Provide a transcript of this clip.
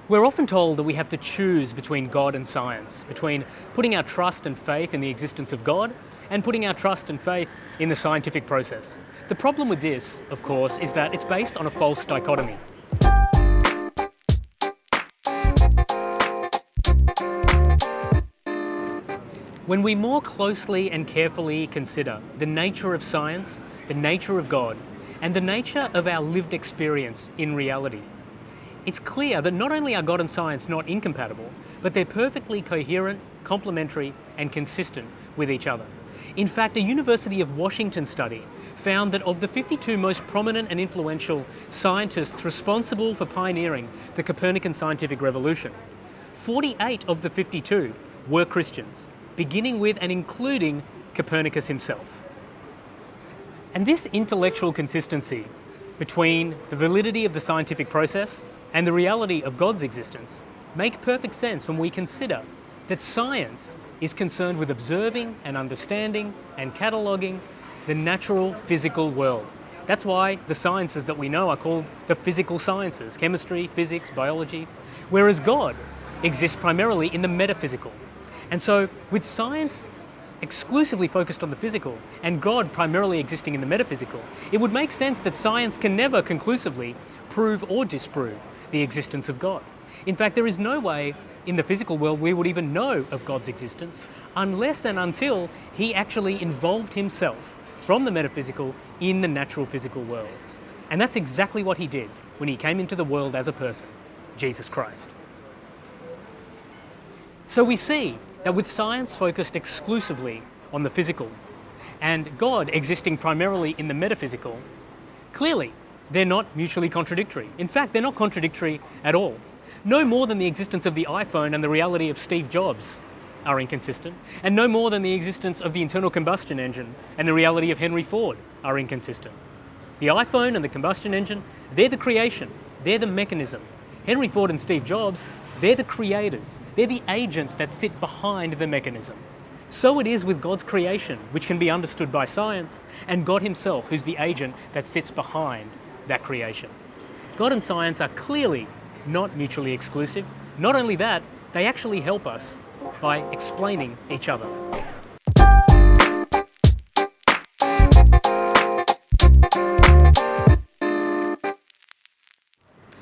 We're often told that we have to choose between God and science, between putting our trust and faith in the existence of God and putting our trust and faith in the scientific process. The problem with this, of course, is that it's based on a false dichotomy. When we more closely and carefully consider the nature of science, the nature of God, and the nature of our lived experience in reality, it's clear that not only are God and science not incompatible, but they're perfectly coherent, complementary, and consistent with each other. In fact, a University of Washington study found that of the 52 most prominent and influential scientists responsible for pioneering the Copernican scientific revolution, 48 of the 52 were Christians, beginning with and including Copernicus himself. And this intellectual consistency between the validity of the scientific process and the reality of God's existence make perfect sense when we consider that science is concerned with observing and understanding and cataloguing the natural physical world. That's why the sciences that we know are called the physical sciences: chemistry, physics, biology, whereas God exists primarily in the metaphysical. And so with science exclusively focused on the physical and God primarily existing in the metaphysical, it would make sense that science can never conclusively prove or disprove the existence of God. In fact, there is no way in the physical world we would even know of God's existence unless and until he actually involved himself from the metaphysical in the natural physical world. And that's exactly what he did when he came into the world as a person, Jesus Christ. So we see that with science focused exclusively on the physical and God existing primarily in the metaphysical, clearly they're not mutually contradictory. In fact, they're not contradictory at all. No more than the existence of the iPhone and the reality of Steve Jobs are inconsistent, and no more than the existence of the internal combustion engine and the reality of Henry Ford are inconsistent. The iPhone and the combustion engine, they're the creation, they're the mechanism. Henry Ford and Steve Jobs, they're the creators, they're the agents that sit behind the mechanism. So it is with God's creation, which can be understood by science, and God himself, who's the agent that sits behind that creation. God and science are clearly not mutually exclusive. Not only that, they actually help us by explaining each other.